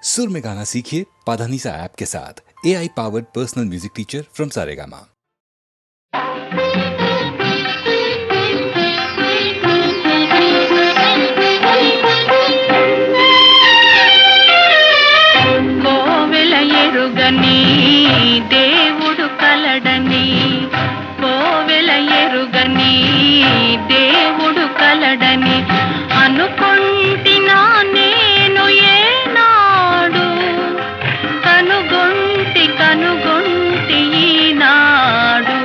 सुर में गाना सीखिए पाधानीसा ऐप के साथ। AI powered personal music teacher from Saregama. కోవెల ఎరుగని దేవుడు కలడని, కోవెల ఎరుగని దేవుడు కలడని అనుకొంటినా నేను ఏనాడు, కనుగొంటి ఈనాడు.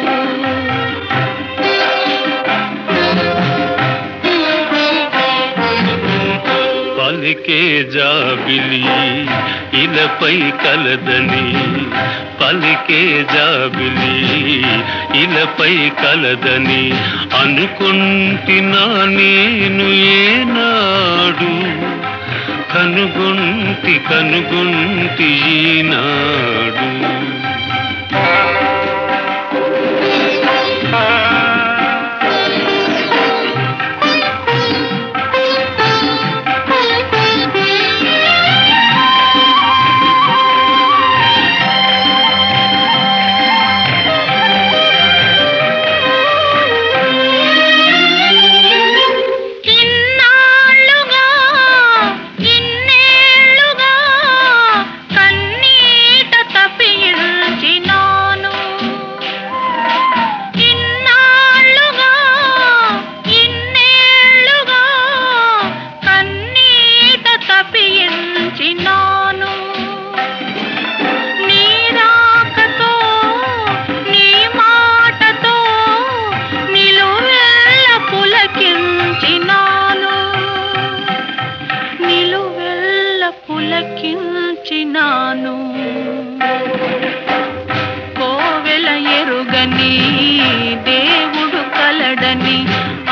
పలికే జాబిలి ఇలపై కలదని, పలికే జాబిలి ఇలపై కలదని అనుకుంటున్నా నేను ఏనాడు, కనుగొంటి ఈనాడు. కోవెల ఎరుగని దేవుడు కలడని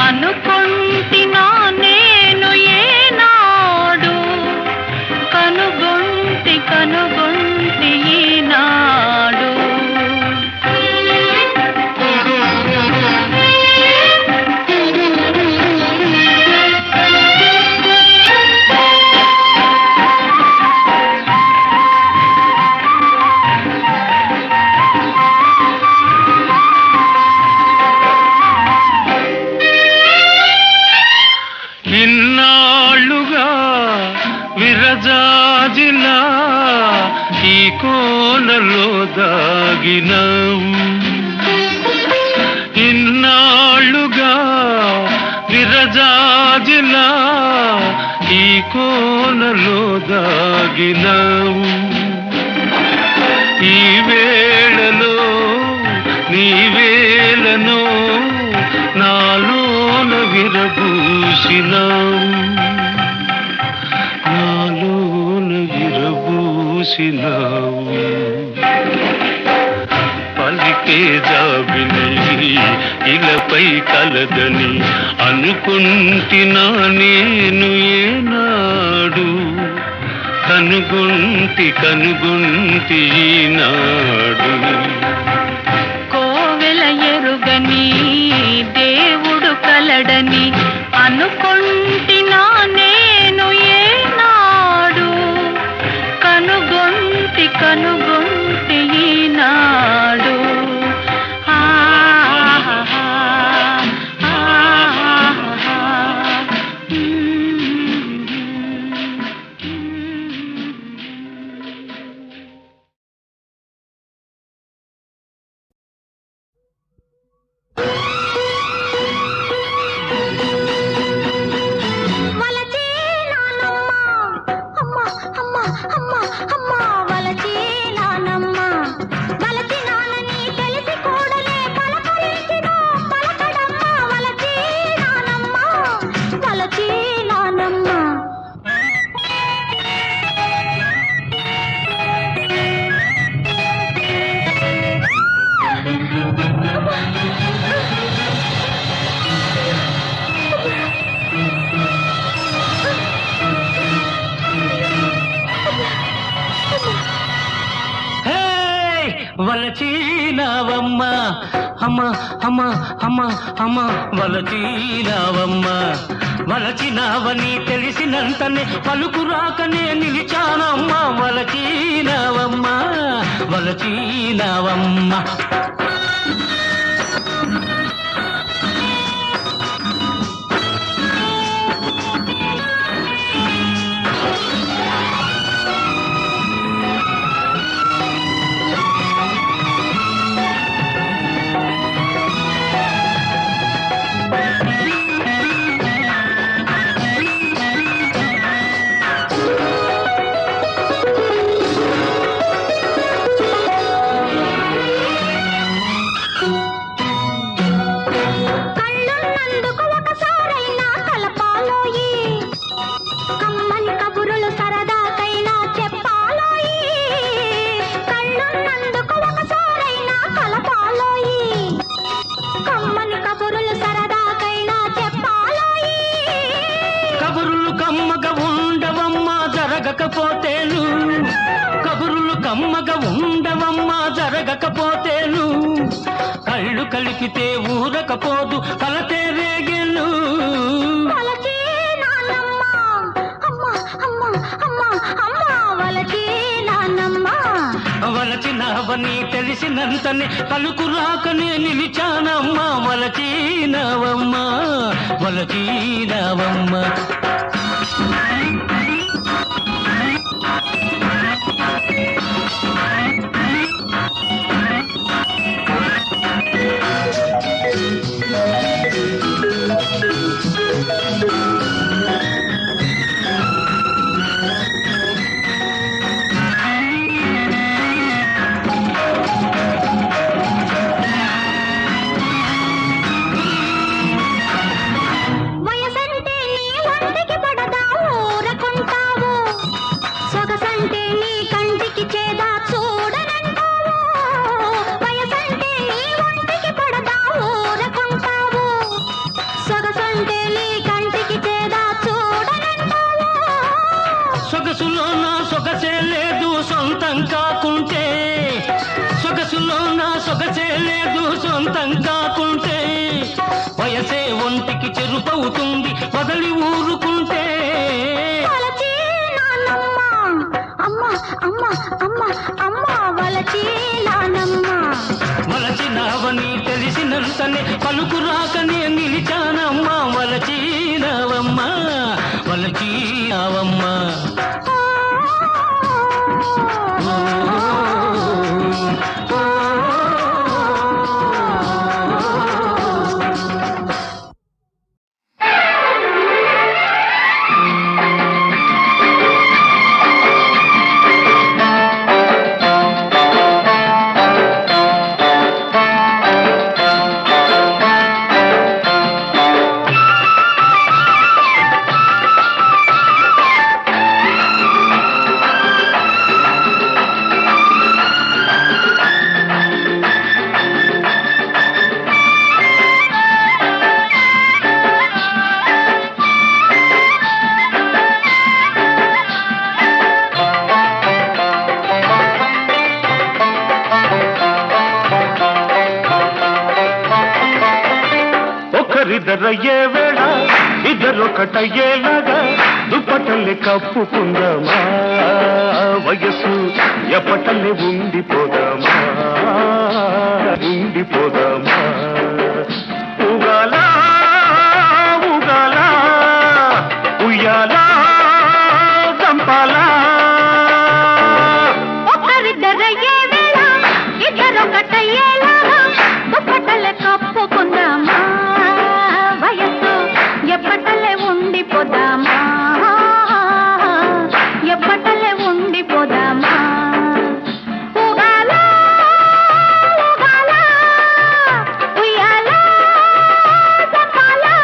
అనుకొంటినా నేను ఏనాడు, కనుగొంటి ఈనాడు. ఇన్నాళ్ళుగా విరజాజిలా ఈ కోనలో దాగినావు, ఇన్నాళ్ళుగా విరజాజిలా ఈ కోనలో దాగినావు. ఈ వేళలో నీ వేళను నాలోన విరబూసినావు, నాలోన విరబూసినావు. పలికే జాబిలి ఇలపై కలదని అనుకుంటున్నా నేను ఏనాడు, కనుగొంటి ఈనాడు. కోవెల ఎరుగని దేవుడు కలడని అనుకొంటినా నేను ఏనాడు, కనుగొంటి ఈనాడు. వలచీనావమ్మ అమ్మ అమ్మ అమ్మ అమ్మ వలచీనావమ్మ వలచినావని తెలిసినంతనే పలుకు రాకనే నిలిచానమ్మ వలచినావమ్మ. కళ్ళున్నందుకు ఒకసారైనా కలపాలోయి, కమ్మని కబురులు సరదాకైనా చెప్పాలోయి. కళ్ళున్నందుకు ఒకసారైనా కలపాలోయి, కమ్మని కబురులు సరదాకైనా చెప్పాలోయి. కబురులు కమ్మగా ఉండవమ్మా జరగకపోతేను, కబురులు కమ్మగా ఉండవమ్మా జరగకపోతేను, కళ్ళు కలిపితే ఊరకపోదు కలతే రేగెను. వలచి నాన్నమ్మ, అమ్మ అమ్మ అమ్మ అమ్మ, వలచి నాన్నమ్మ. వలచినావని తెలిసినంతనే పలుకు రాకనే నిలిచానమ్మా. వలచినావమ్మా వలచినావమ్మ. వయసంటే నీ ఒంటికి పడదా ఊరకుంటావు, సొగసంటే నీ కంటికి చేదా చూడనంటావు. వయసంటే నీ ఒంటికి పడదా ఊరకుంటావు, సొగసంటే నీ కంటికి చేదా చూడనంటావు. సొగసులో నా సొగసే లేదు సొంతం కాకుంటే, సొగసులో నా సొగసే లేదు సొంతం కాకుంటే, వయసే ఒంటికి చెరుపవుతుంది వదలి ఊరుకుంటే. వలచి నాన్నమ్మ, అమ్మ అమ్మ అమ్మ అమ్మ, వలచి నాన్నమ్మ. వలచినావని తెలిసినంతనే పలుకు రాకనే నిలిచానమ్మా. వలచినావమ్మా వలచినావమ్మా. ఒకరిద్దరయ్యే వేళ ఇద్దరొకటయ్యేలాగా దుప్పటల్లి కప్పుకుందామా. వయస్సు ఎప్పటల్లి ఉండిపోదామా ఉండిపోదామా. ఊగాలా ఊగాలా ఉయ్యాలా చంపాలా. ఒకరిద్దరయ్యే వేళ ఇద్దరొకటయ్యేలాగా దుప్పటలే కప్పుకుందామా. వయస్సు ఎప్పటలే ఉండిపోదామా, ఎప్పటలే ఉండిపోదామా. ఊగాలా ఊగాలా ఉయ్యాలా చంపాలా.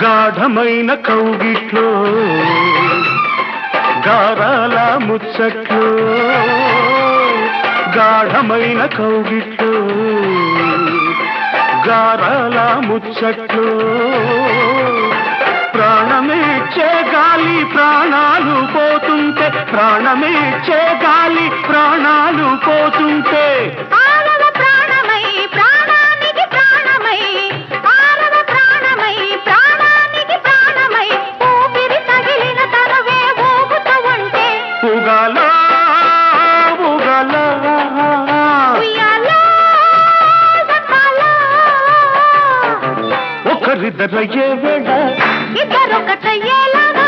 గాఢమైన కౌగిట్లో గారాల ముచ్చట్లు గాఢమైన కౌగిట్లు గారాల ముచ్చట్లు ప్రాణమిచ్చే గాలి ప్రాణాలు పోతుంటే ప్రాణమిచ్చే గాలి ప్రాణాలు పోతుంటే ఆరవ ప్రాణమై ప్రాణానికి ప్రాణమై ఆరవ ప్రాణమై ప్రాణానికి ప్రాణమై ఊపిరి తగిలిన తనవే ఊగుతూ ఉంటే ఉగాలా ఉగాలా ఉయ్యాలో జపాలో ఒకరిద్దరయ్యే వేళ ఇద్దరొకటయ్యేలాగా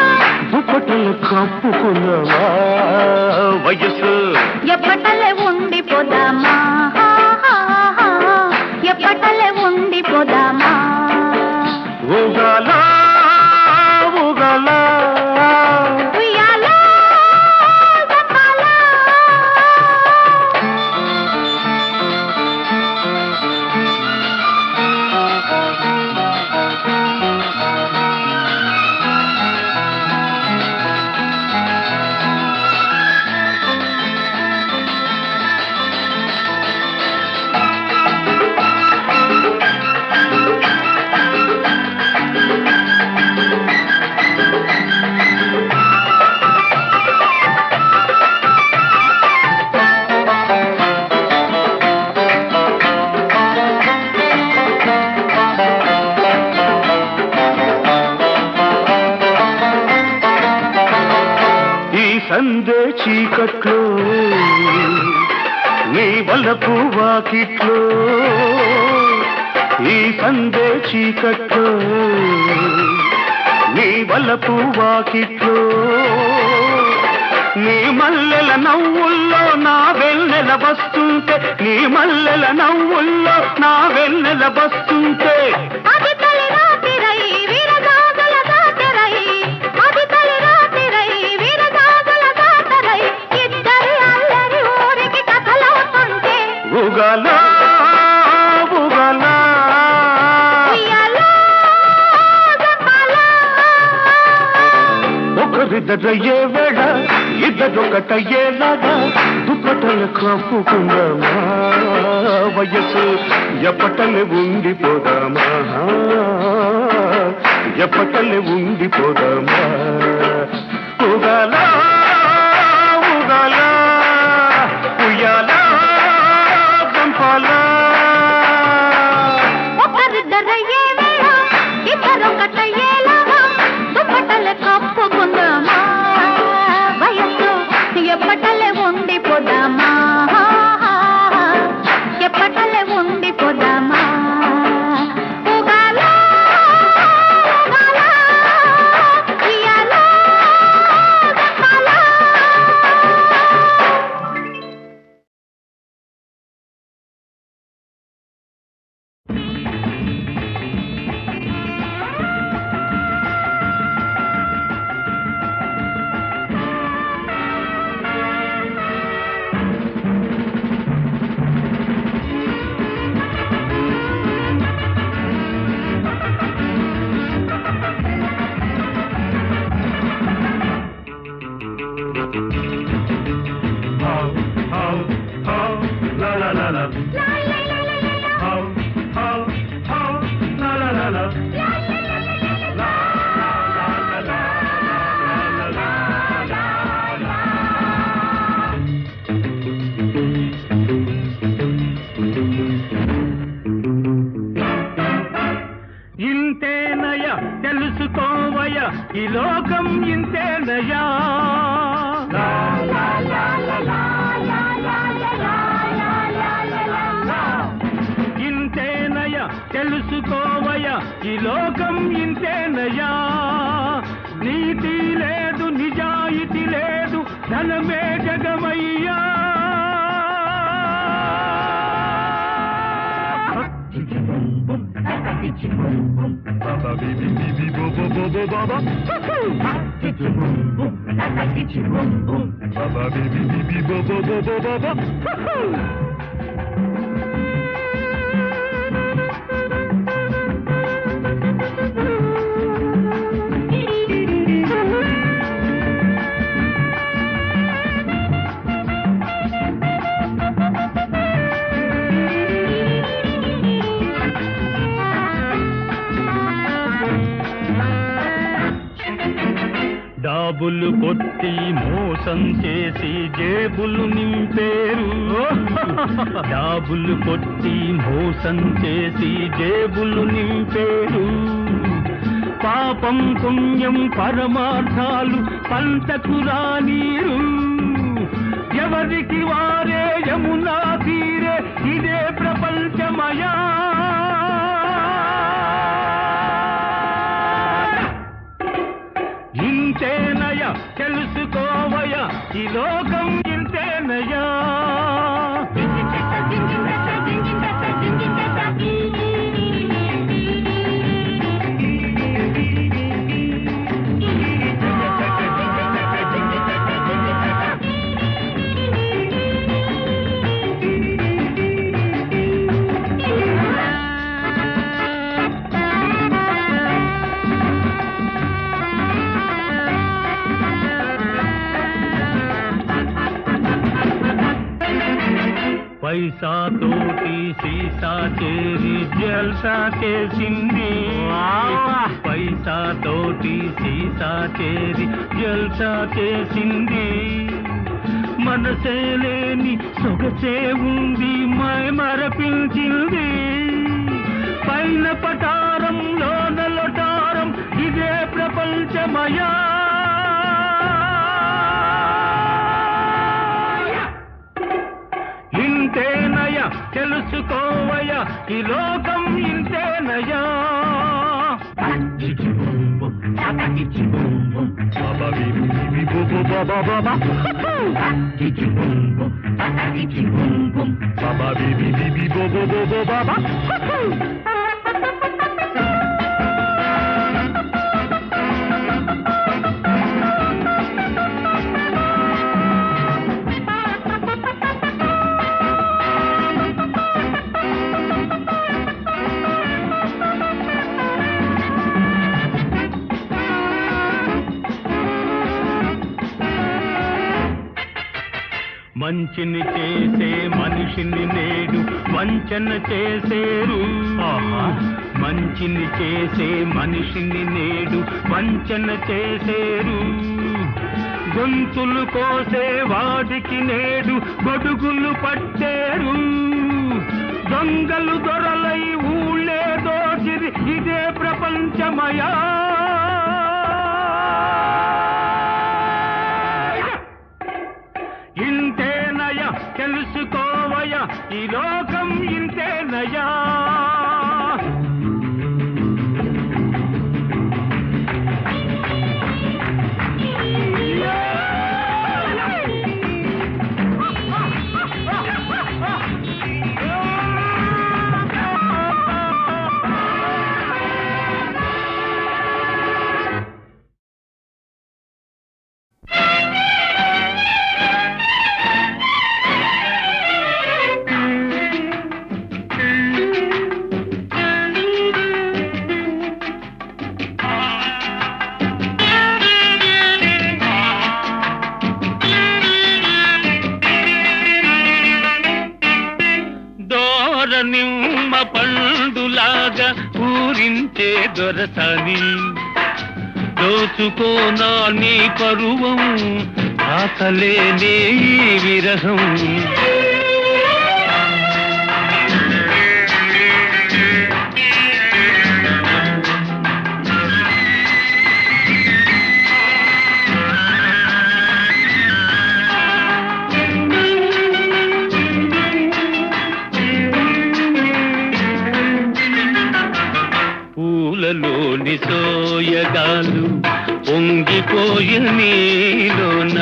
దుప్పటలు కప్పుకున్నావా వయసు ఎప్పటలే ఉండిపోదామా ఎప్పటలే ఉండిపోదామా ఉగాలా ఉగాలా ఉయ్యాలో జపాలో ఈ సందే చీకట్లో నీ వలపు వాకిట్లో ఈ సందే చీకట్లో నీ వలపు వాకిట్లో నీ మల్లెల నవ్వుల్లో నా వెన్నెల వస్తుంటే నీ మల్లెల నవ్వుల్లో నా వెన్నెల వస్తుంటే అది తలి రాతిరై వీరగాథల దాటరై అది తలి రాతిరై వీరగాథల దాటరై ఇద్దరి అల్లరి ఊరికి కథలవుతుంటే ఉగాలా ఉగాలా ఉయ్యాలో జపాలో ఒకరిద్దరయ్యే వేళ ఇద్దరొకటయ్యేలాగా దుప్పటలు కప్పుకుందామా వయసు ఎప్పటలే ఉండిపోదామా ఎప్పటలే ఉండిపోదామా ఉగాలా ఉగాలా ఉయ్యాలా గంపాలా ఒకరిద్దరయ్యే వేళ ఇద్దరొకటయ్యేలాగా దుప్పటలే కప్పుకుందామా వయస్సు ఎప్పటలే ఉండిపోదామా ఎప్పటలే ఉండిపోదామా ఉగాలా ఉగాలా ఉయ్యాలో జపాలో ఇంతేనయ తెలుసుకోవయ ఈ లోకం ఇంతేనయా ఇంతేనయ తెలుసుకోవయ ఈ లోకం ఇంతేనయా నీతి లేదు నిజాయితీ లేదు ధనమే జగమయ్యా డాబులు కొట్టి మోసం చేసి జేబులు నింపేరు డాబులు కొట్టి మోసం చేసి జేబులు నింపేరు పాపం పుణ్యం పరమార్థాలు పంటకు రానీరు ఎవరికి వారే యమునా తీరే ఇదే ప్రపంచమయా ఇంతేనయ తెలుసుకోవయ ఈ లోకం ఇంతేనయా పైసా తోటి సీసా చేరి జల్సా చేసింది పైసా తోటి సీసా చేరి జల్సా చేసింది మనసే లేని సొగసే ఉంది మై మరపించింది పైన పటారంలో నలటారం ఇదే ప్రపంచమయా ఇంతేనయ తెలుసుకోవయ ఈ లోకం ఇంతేనయా మంచిని చేసే మనిషిని నేడు వంచన చేసేరు మంచిని చేసే మనిషిని నేడు వంచన చేసేరు గొంతులు కోసే వాడికి నేడు గొడుగులు పట్టేరు దొంగలు దొరలై ఊళ్ళే దోచిరి ఇదే ప్రపంచమయా ఇంతేనయ తెలుసుకోవయ ఈ లోకం ఇంతేనయా నిమ్మ పండులాగా ఊరించే దొరసాని దోచుకోనా నీ పరువం ఆకలేనే ఈ విరహం పూలలోని సోయగాలు పొంగిపోయి నీలోన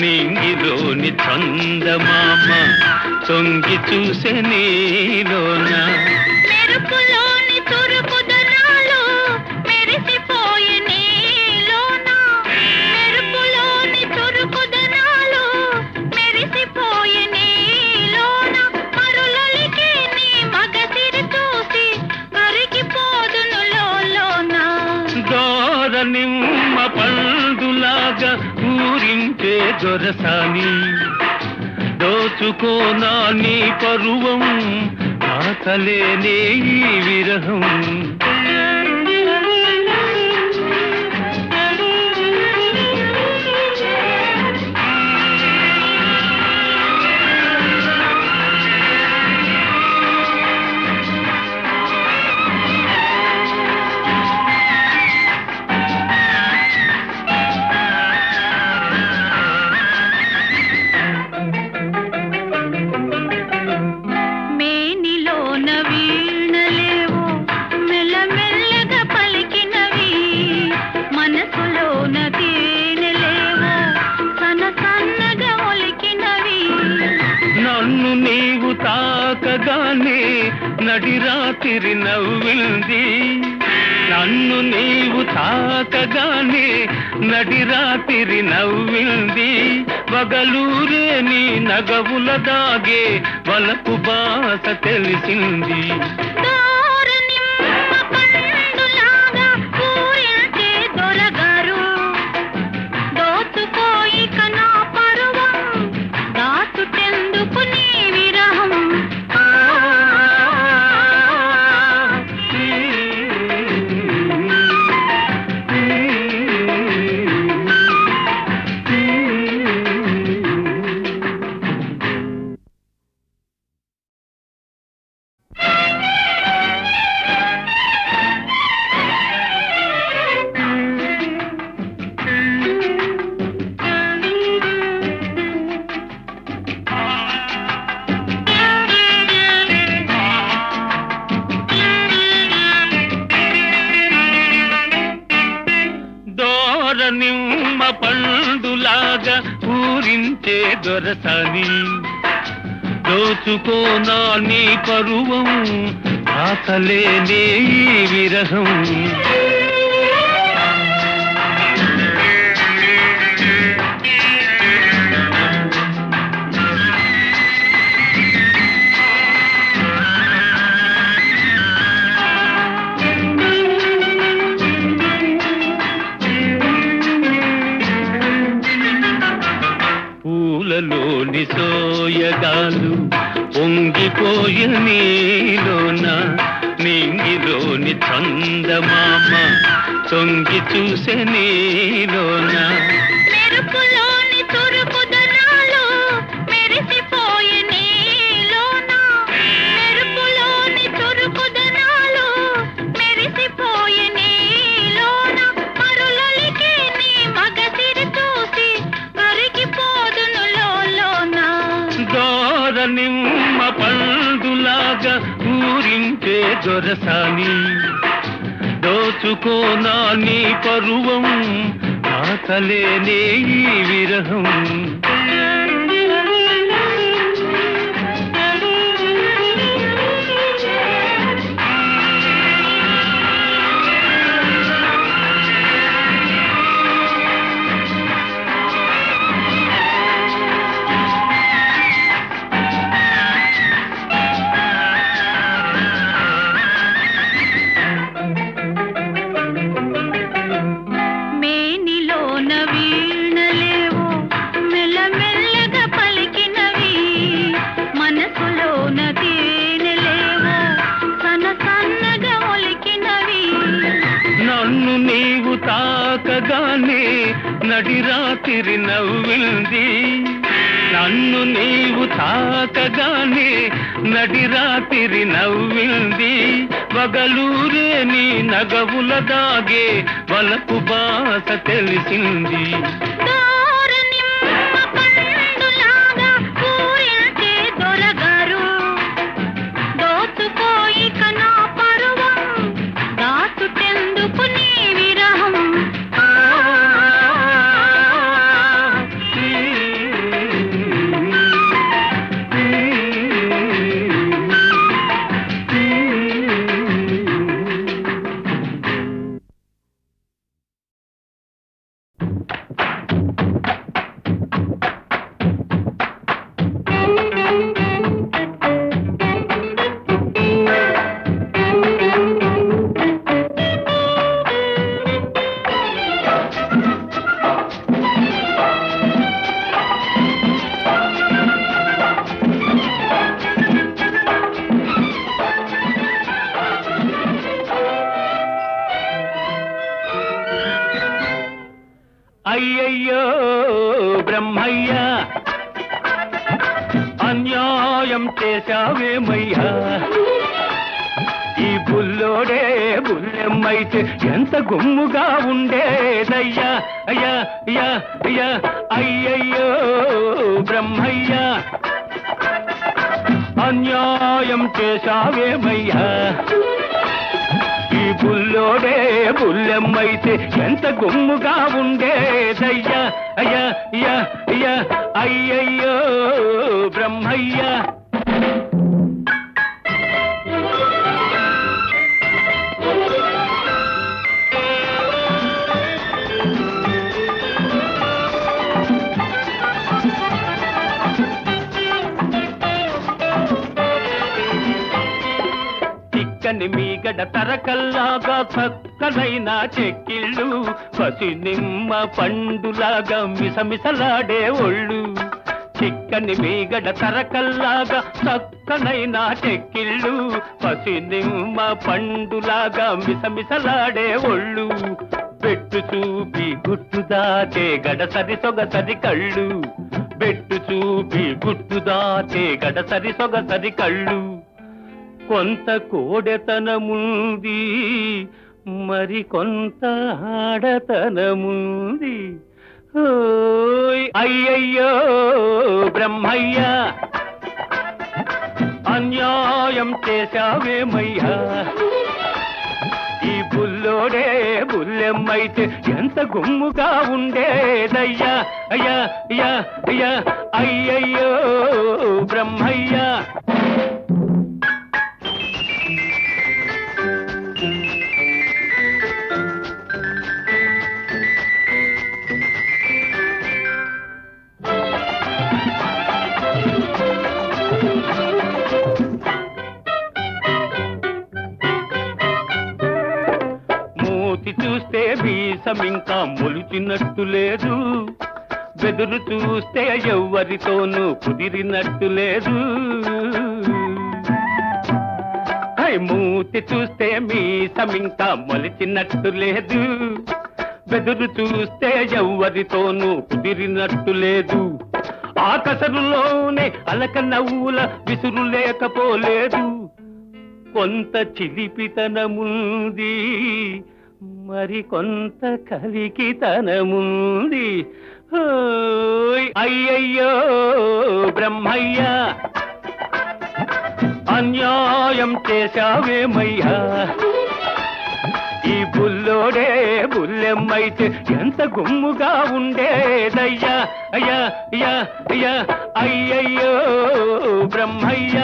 నింగిలోని చందమామ తొంగి చూసే నీలోన మెరుపులోని తురుపుదనాలు మెరిసిపోయి నీలోన మెరుపులోని తురుపుదనాలు మెరిసిపోయి నీలోన మరులొలికి నీ మగసిరి చూసి కరిగిపోదును లోలోన దోర నిమ్మ పండులాగా ఊరించే దొరసాని దోచుకోనా నీ పరువం ఆకలేనే ఈ విరహం నడిరాత్రి నవ్వింది నన్ను నీవు తాకగానే నడిరాత్రి నవ్వింది వగలూరే నీ నగవుల దాగే వలపు బాస తెలిసింది నిమ్మ పండులాగా ఊరించే దొరసాని దోచుకోనా నీ పరువం ఆకలేనే ఈ విరహం పూలలోని సోయగాలు పొంగిపోయ నీలోన నింగిలోని చందమామ తొంగి చూసే నీలోన మెరుపులోని చురుకుదనాలు మెరిసిపోయే నీలోన మెరుపులోని చురుకుదనాలు మెరిసిపోయే నీలోన మరులలికి నీ మగసిరి చూసి కరిగిపోదును లోలోన దోర నిమ్మ పండులాగా ఊరించే దొరసాని దోచుకోనా నీ పరువం ఆకలేనే ఈ విరహం నన్ను నీవు తాకగానే నడిరాత్రి నవ్వింది నన్ను నీవు తాకగానే నడిరాత్రి నవ్వింది వగలూరే నీ నగవుల దాగే వలపు బాస తెలిసింది అయ్యయ్యో బ్రహ్మయ్య అన్యాయం చేశావేమయ్యా ఈ బుల్లోడే బుల్లెమ్మైతే ఎంత గుమ్ముగా ఉండేదయ్యా అయ్యా అయ్యా అయ్యా అయ్యయ్యో బ్రహ్మయ్య అన్యాయం చేశావేమయ్యా ఈ బుల్లోడే బుల్లెమ్మైతే ఎంత గుమ్ముగా ఉండేదయ్యా అయ్యా అయ్యా అయ్యా అయ్యయ్యో బ్రహ్మయ్య మీగడ తరకల్లాగా చక్కనైన చెక్కిళ్ళు పసి నిమ్మ పండులాగా మిసమిసలాడే ఒళ్ళు చిక్కని మీగడ తరకల్లాగా చక్కనైన చెక్కిళ్ళు పసి నిమ్మ పండులాగా మిసమిసలాడే ఒళ్ళు బెట్టు చూపి గుట్టు దాచే గడసరి సొగసరి కళ్ళు బెట్టు చూపి గుట్టు దాచే గడసరి సొగసరి కళ్ళు కొంత కోడెతనముంది మరి కొంత ఆడతనముంది అయ్యయ్యో బ్రహ్మయ్య అన్యాయం చేశావేమయ్యా ఈ బుల్లోడే బుల్లెమ్మైతే ఎంత గుమ్ముగా ఉండేదయ్యా అయ్యా అయ్యా అయ్యా అయ్యయ్యో బ్రహ్మయ్య చూస్తే వీసమింకా మొలిచినట్టు లేదు బెదురు చూస్తే ఎవ్వరితోనూ కుదిరినట్టు లేదు మూతి చూస్తే మీసమింకా మొలిచినట్టు లేదు బెదురు చూస్తే ఎవ్వరితోనూ కుదిరినట్టు లేదు ఆకసరులోనే అలక నవ్వుల విసురు లేకపోలేదు కొంత చిలిపితనముంది మరి కొంత కలికితనముంది అయ్యయ్యో బ్రహ్మయ్య అన్యాయం చేశావేమయ్యా ఈ బుల్లోడే బుల్లెమ్మైతే ఎంత గుమ్ముగా ఉండేదయ్యా అయ్యా అయ్యా అయ్యా అయ్యయ్యో బ్రహ్మయ్య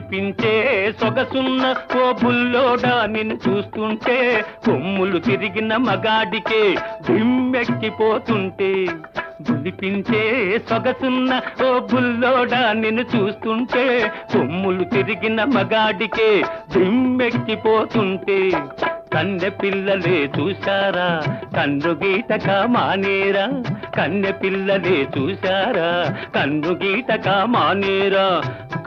పించే సొగసున్న ఓ బుల్లోడా నిన్ను చూస్తుంటే కొమ్ములు తిరిగిన మగాడికే దిమ్మెక్కిపోతుంటే బులిపించే సొగసున్న ఓ బుల్లోడా నిన్ను చూస్తుంటే కొమ్ములు తిరిగిన మగాడికే దిమ్మెక్కిపోతుంటే కన్నె పిల్లలే చూశారా కన్ను గీతక మానేరా కన్నె పిల్లలే చూశారా కన్ను గీతక మానేరా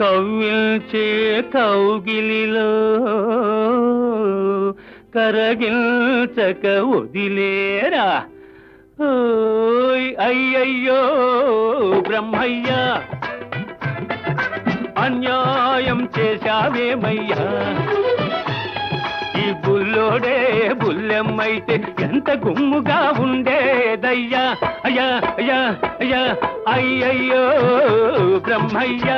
కవ్విల్చే కౌగిలిలో కరగిల్చక వదిలేరా అయ్యయ్యో బ్రహ్మయ్య అన్యాయం చేశావేమయ్యా ఈ బుల్లోడే బుల్లెమ్మైతే ఎంత గుమ్ముగా ఉండేదయ్యా అయ్యా అయ్యా అయ్యా అయ్యయ్యో బ్రహ్మయ్య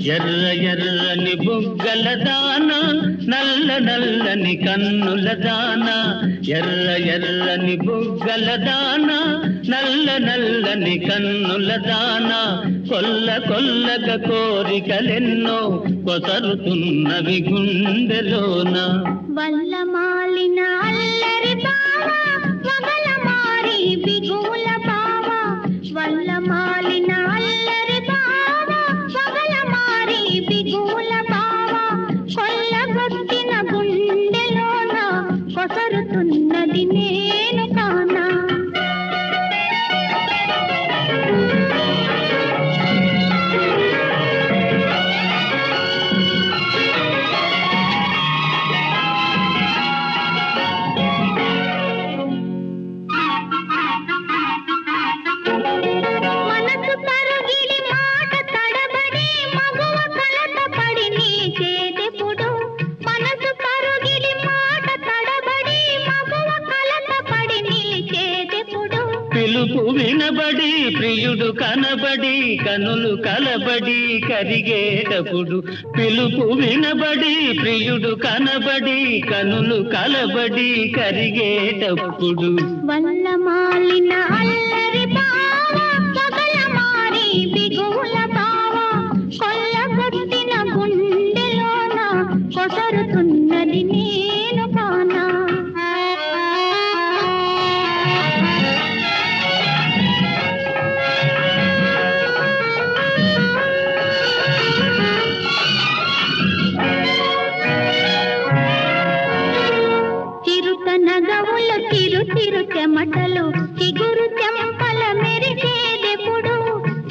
ఎర్ర ఎర్రని బుగ్గల దాన నల్ల నల్లని కన్నుల దాన ఎర్ర ఎర్రని బుగ్గల దాన నల్ల నల్లని కన్నుల దాన కొల్ల కొల్లగ కోరికలెన్నో కొసరుతున్నవి గుండెలోన వల్ల మాలిన అల్లరి బావ వగల మారి బిగుల బావ వల్ల మాలిన అల్లరి బావ వగల మారి బిగుల బావ కొల్లగొట్టిన గుండెలోన కొసరుతున్నది నేను కానా వినబడి ప్రియుడు కనబడి కనులు కలబడి కరిగేటప్పుడు పిలుపు వినబడి ప్రియుడు కనబడి కనులు కలబడి కరిగేటప్పుడు వల్లమాలిన అల్లరి బావ పగల మారి బిగుల బావ కొల్లగొట్టిన గుండెలోన కొసరుతున్నది నేను కానా చిరుతనగవులు చిరు చిరు చెమటలు చిగురు చెంపల మెరిసేదెప్పుడు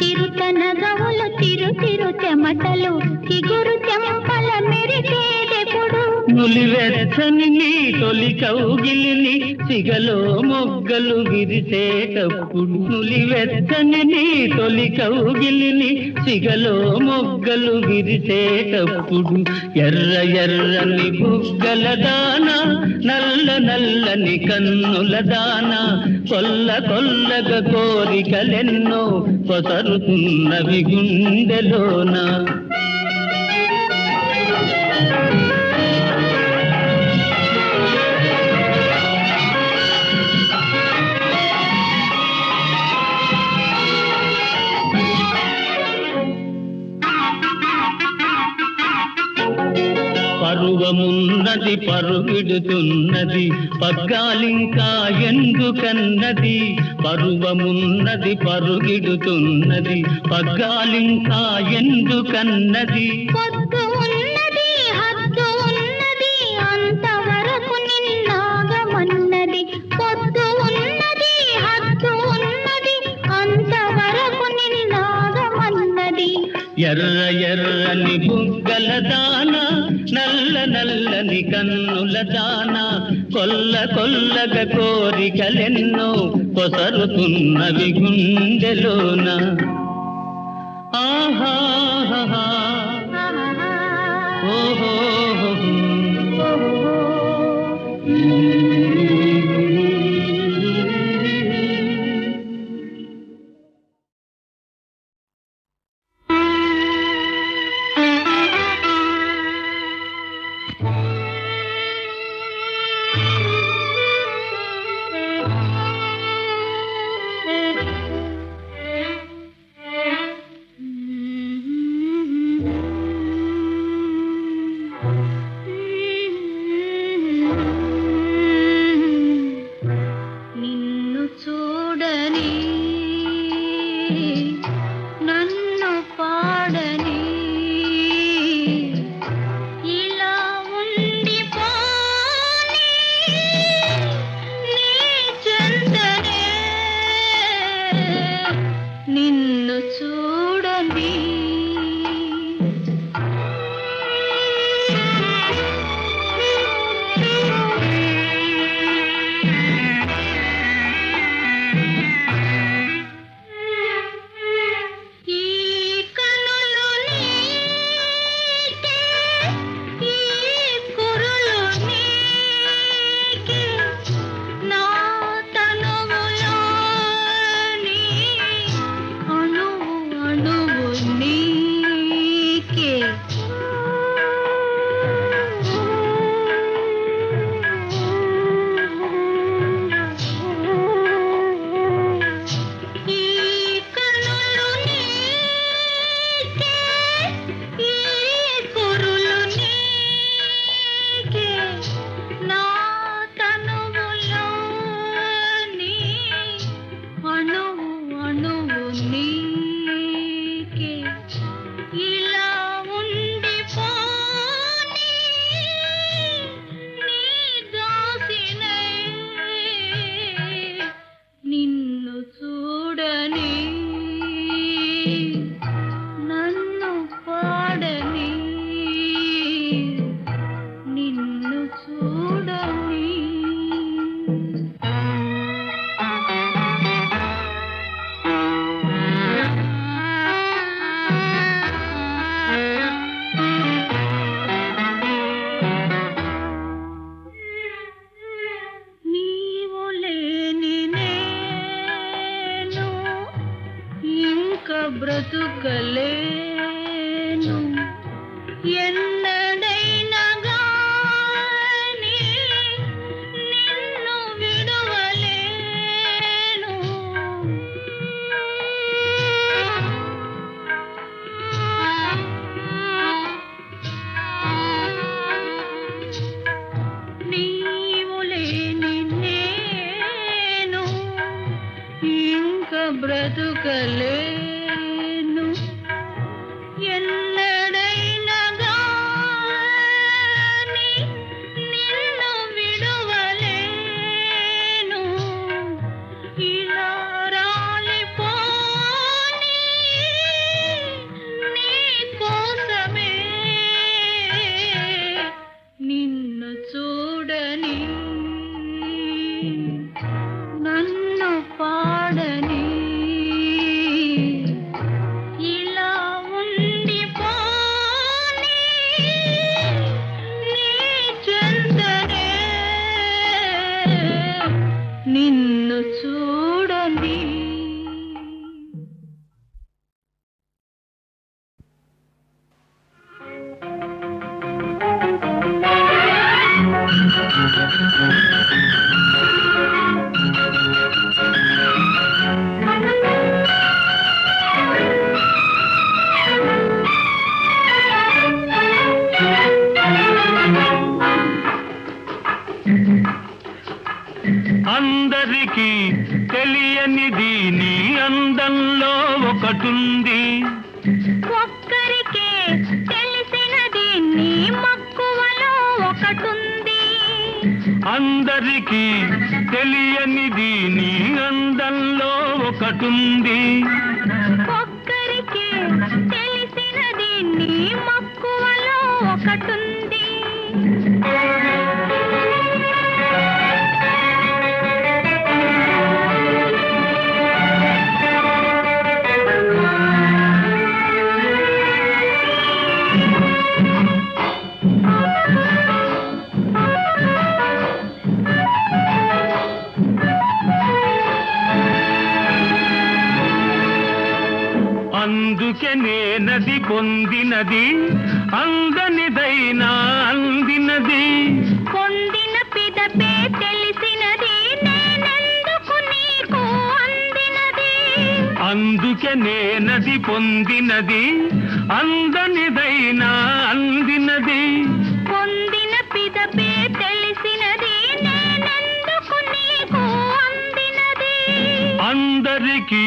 చిరుతనగవులు చిరు చిరు చెమటలు చిగురు చెంపల మెరిసేదెప్పుడు నులివెచ్చని నీ తొలి కౌగిలిని సిగలో మొగ్గలు విరిసేటప్పుడు నులివెచ్చని నీ తొలి కౌగిలిని సిగలో మొగ్గలు విరిసేటప్పుడు ఎర్ర ఎర్రని బుగ్గల దాన నల్ల నల్లని కన్నుల దాన కొల్ల కొల్లగా కోరికలెన్నో కొసరుతున్నవి గుండెలోన పరువమున్నది పరుగిడుతున్నది పగ్గాలింకా ఎందుకన్నది పరువమున్నది పరుగిడుతున్నది పగ్గాలింకా ఎందుకన్నది పొద్దు ఉన్నది హద్దు ఉన్నది అంతవరకు నిన్నాగమన్నది పొద్దు ఉన్నది హద్దు ఉన్నది అంతవరకు నిన్నాగమన్నది ఎర్ర ఎర్రని బుగ్గల దాన నల్ల నల్లని కన్నుల దాన కొల్ల కొల్లగా కోరికలెన్నో కొసరుతున్నవి గుండెలోన ఆహా ఓహో అందరికీ తెలియనిది నీ అందంలో ఒకటుంది, ఒక్కరికే తెలిసినది నీ మక్కువలో ఒకటుంది. అందరికీ తెలియనిది నీ అందంలో ఒకటుంది, ఒక్కరికే తెలిసినది నీ మక్కువలో ఒకటుంది. అందుకే నేనది పొందినది, అందనిదైనా అందినది. పొందిన పిదపే తెలిసినది, నేనెందుకు నీకు అందినది. అందుకే నేనది పొందినది, అందనిదైనా అందినది. పొందిన పిదపే తెలిసినది, నేనెందుకు నీకు అందినది. అందరికీ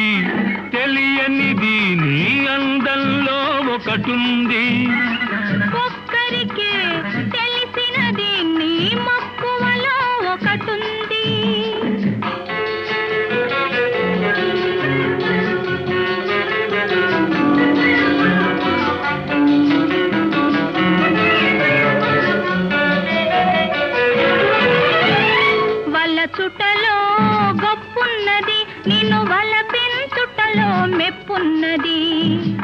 తెలియనిది నీ అందంలో ఒకటుంది, ఒక్కరికే తెలిసినది నీ మక్కువలో ఒకటుంది. వలచుటలో గొప్పున్నది, నిన్ను వలపించుటలో మెప్పున్నది.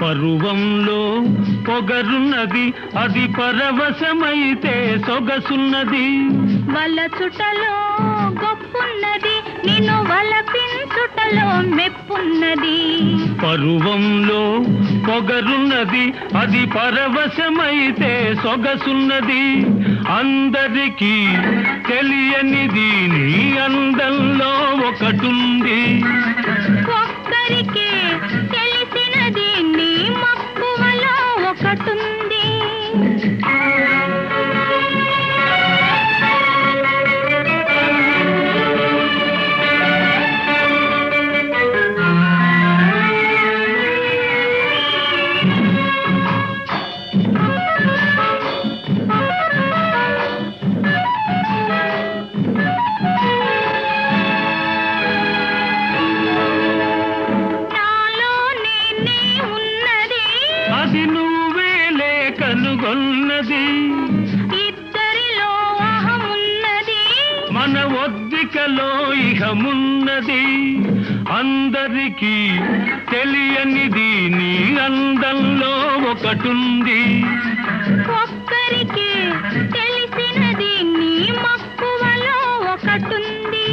పరువంలో పొగరున్నది, అది పరవశమైతే సొగసున్నది. వలచుటలో గొప్పున్నది, నిన్ను వలపించుటలో మెప్పున్నది. పరువంలో పొగరున్నది, అది పరవశమైతే సొగసున్నది. అందరికీ తెలియనిది నీ అందంలో ఒకటుంది, ఒక్కరికే తెలిసినది నీ మక్కువలో ఒకటుంది. అది నువ్వేలే కనుగొన్నది. ఇద్దరిలో అహమున్నది, మన ఒద్దికలో ఇహమున్నది. అందరికీ తెలియనిది నీ అందంలో ఒకటుంది, ఒక్కరికే తెలిసినది నీ మక్కువలో ఒకటుంది.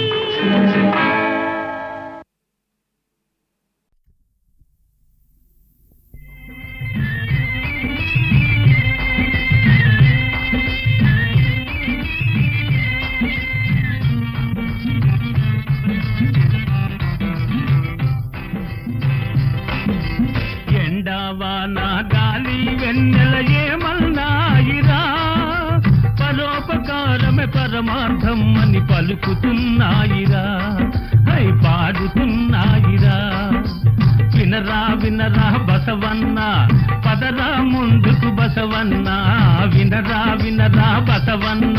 ఎండావాన గాలి వెన్నెల ఏమన్నాయిరా, పరోపకారమే పరమార్థం అని పలుకుతున్నాయిరా, హై పాడుతున్నాయిరా. వినరా వినరా బసవన్న, పదరా ముందుకు బసవన్న. వినరా వినరా బసవన్న,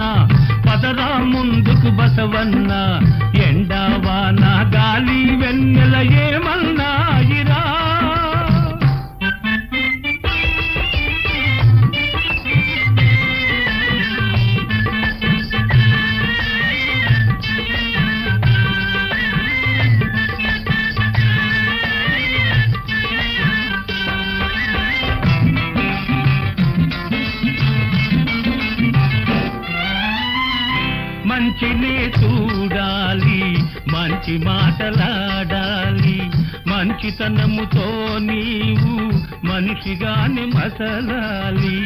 పదరా ముందుకు బసవన్న. ఎండావాన గాలి వెన్నెల ఏమన్నాయిరా. మంచినే చూడాలి, మంచి మాటలాడాలి, మంచితనముతో నీవు మనిషిగానే మసలాలి.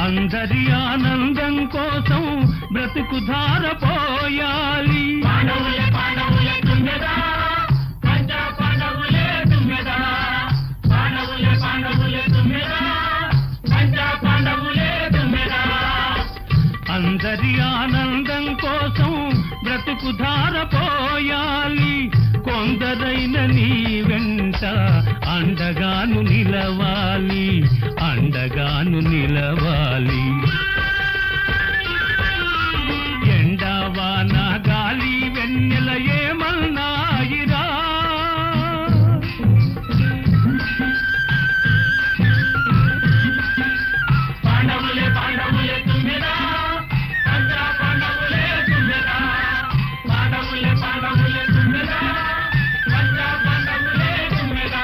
అందరి ఆనందం కోసం బ్రతుకు ధార పోయాలి. అందరి ఆనందం కోసం బ్రతుకు ధార పోయాలి. కొందరైన నీ వెంట అండగాను నిలవాలి, అండగాను నిలవాలి. ఎండవాన గాలి వెన్నెల ఏమన్నాయిరా, పాండవులే పాండవులే తుమ్మెదా, పంచా పాండవులే తుమ్మెదా, పాండవులే పాండవులే తుమ్మెదా, పంచా పాండవులే తుమ్మెదా.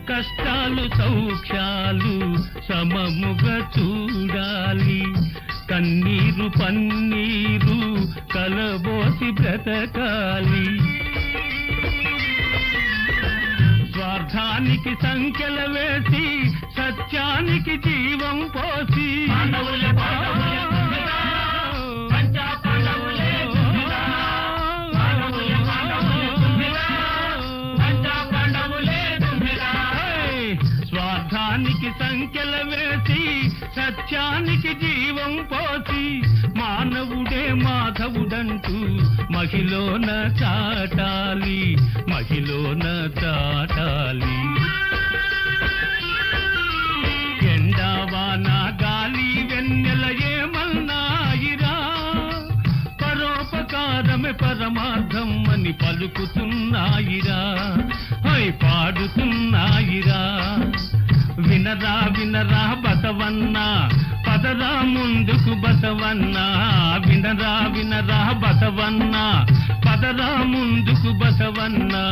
కష్టాలు సౌఖ్యాలు సమముగా చూడాలి. కన్నీరు పన్నీరు కలబోసి బ్రతకాలి. స్వార్థానికి సంఖ్యల వేసి సత్యానికి జీవం పోసి స్వార్థానికి సంఖ్యల వేసి సత్యానికి జీవం పోసి మానవుడే మాధవుడంటూ మహిళన చాటాలి, మహిళన చాటాలి. ఎండవాన గాలి వెన్నెల ఏమన్నాయిరా, పరోపకారమే పరమార్థం అని పలుకుతున్నాయిరా, పాడుతున్నాయిరా. వినరా వినరా బసవన్నా, పదరా ముందుకు బసవన్నా. వినరా వినరా బసవన్నా, పదరా ముందుకు బసవన్నా.